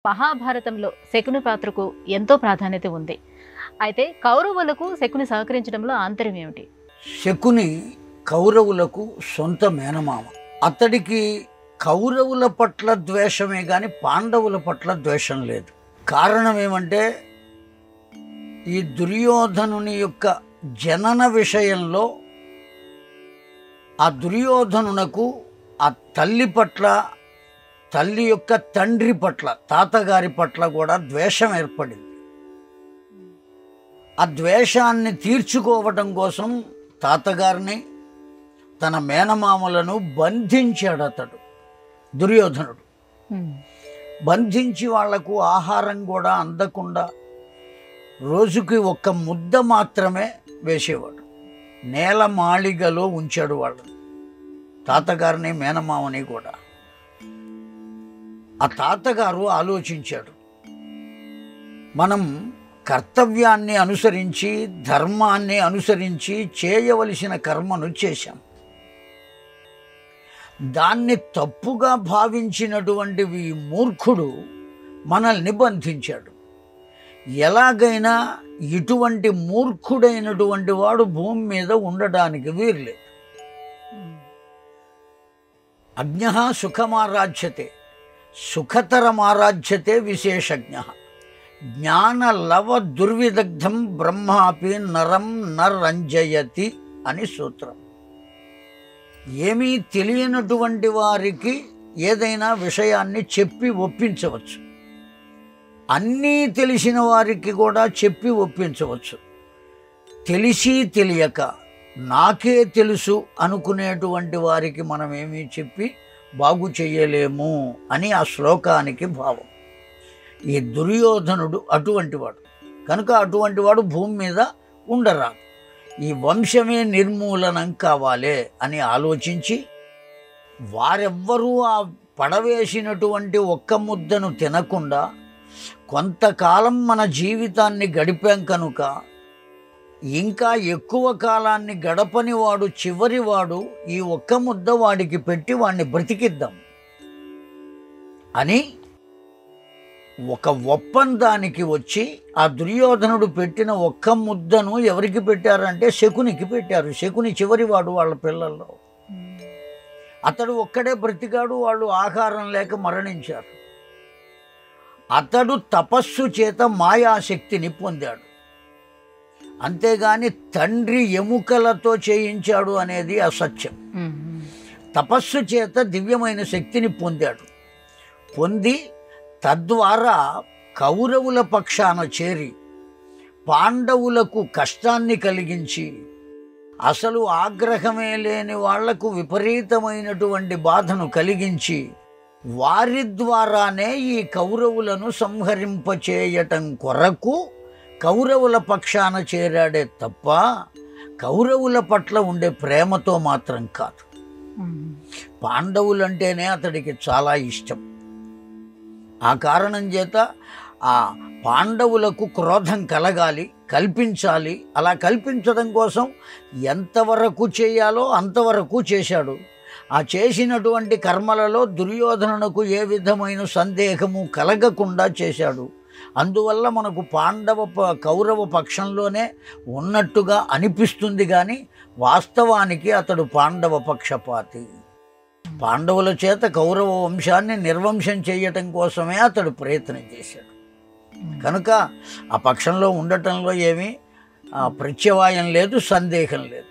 మహాభారతంలో శకుని పాత్రకు ఎంతో ప్రాధాన్యత ఉంది. అయితే కౌరవులకు శకుని సహకరించడంలో ఆంతర్యం ఏమిటి? శకుని కౌరవులకు సొంత మేనమామ. అతడికి కౌరవుల పట్ల ద్వేషమే కానీ పాండవుల పట్ల ద్వేషం లేదు. కారణం ఏమంటే ఈ దుర్యోధనుని యొక్క జనన విషయంలో ఆ దుర్యోధనునకు ఆ తల్లి పట్ల, తల్లి యొక్క తండ్రి పట్ల, తాతగారి పట్ల కూడా ద్వేషం ఏర్పడింది. ఆ ద్వేషాన్ని తీర్చుకోవటం కోసం తాతగారిని, తన మేనమామలను బంధించాడు అతడు దుర్యోధనుడు. బంధించి వాళ్లకు ఆహారం కూడా అందకుండా రోజుకి ఒక్క ముద్ద మాత్రమే వేసేవాడు. నేల మాళిగలో ఉంచాడు వాళ్ళని, తాతగారిని మేనమామని కూడా. ఆ తాతగారు ఆలోచించాడు, మనం కర్తవ్యాన్ని అనుసరించి, ధర్మాన్ని అనుసరించి చేయవలసిన కర్మను చేశాం. దాన్ని తప్పుగా భావించినటువంటి ఈ మూర్ఖుడు మనల్ని బంధించాడు. ఎలాగైనా ఇటువంటి మూర్ఖుడైనటువంటి వాడు భూమి మీద ఉండడానికి వీర్లేదు. అజ్ఞః సుఖమారాధ్యతే సుఖతరమారాధ్యతే విశేషజ్ఞ జ్ఞానలవ దుర్విదగ్ధం బ్రహ్మాపి నరం నరంజయతి అని సూత్రం. ఏమీ తెలియనటువంటి వారికి ఏదైనా విషయాన్ని చెప్పి ఒప్పించవచ్చు, అన్నీ తెలిసిన వారికి కూడా చెప్పి ఒప్పించవచ్చు. తెలిసి తెలియక నాకే తెలుసు అనుకునేటువంటి వారికి మనం ఏమీ చెప్పి బాగు చేయలేము అని ఆ శ్లోకానికి భావం. ఈ దుర్యోధనుడు అటువంటి వాడు కనుక అటువంటి వాడు భూమి మీద ఉండరాదు. ఈ వంశమే నిర్మూలనం కావాలి అని ఆలోచించి వారెవ్వరూ ఆ పడవేసినటువంటి ఒక్క ముద్దను తినకుండా కొంతకాలం మన జీవితాన్ని గడిపాం కనుక ఇంకా ఎక్కువ కాలాన్ని గడపని వాడు చివరివాడు, ఈ ఒక్క ముద్ద వాడికి పెట్టి వాడిని బ్రతికిద్దాం అని ఒక ఒప్పందానికి వచ్చి ఆ దుర్యోధనుడు పెట్టిన ఒక్క ముద్దను ఎవరికి పెట్టారంటే శకునికి పెట్టారు. శకుని చివరివాడు వాళ్ళ పిల్లల్లో. అతడు ఒక్కడే బ్రతికాడు, వాళ్ళు ఆహారం లేక మరణించారు. అతడు తపస్సు చేత మాయాశక్తిని పొందాడు, అంతేగాని తండ్రి ఎముకలతో చేయించాడు అనేది అసత్యం. తపస్సు చేత దివ్యమైన శక్తిని పొందాడు. పొంది తద్వారా కౌరవుల పక్షాన చేరి పాండవులకు కష్టాన్ని కలిగించి, అసలు ఆగ్రహమే లేని వాళ్లకు విపరీతమైనటువంటి బాధను కలిగించి వారి ద్వారానే ఈ కౌరవులను సంహరింపచేయటం కొరకు కౌరవుల పక్షాన చేరాడే తప్ప కౌరవుల పట్ల ఉండే ప్రేమతో మాత్రం కాదు. పాండవులంటేనే అతడికి చాలా ఇష్టం. ఆ కారణం చేత ఆ పాండవులకు క్రోధం కలగాలి, కల్పించాలి. అలా కల్పించడం కోసం ఎంతవరకు చేయాలో అంతవరకు చేశాడు. ఆ చేసినటువంటి కర్మలలో దుర్యోధనునకు ఏ విధమైన సందేహము కలగకుండా చేశాడు. అందువల్ల మనకు కౌరవ పక్షంలోనే ఉన్నట్టుగా అనిపిస్తుంది, కానీ వాస్తవానికి అతడు పాండవ పక్షపాతి. పాండవుల చేత కౌరవ వంశాన్ని నిర్వంశం చేయటం కోసమే అతడు ప్రయత్నం చేశాడు. కనుక ఆ పక్షంలో ఉండటంలో ఏమీ ప్రత్యవాయం లేదు, సందేహం లేదు.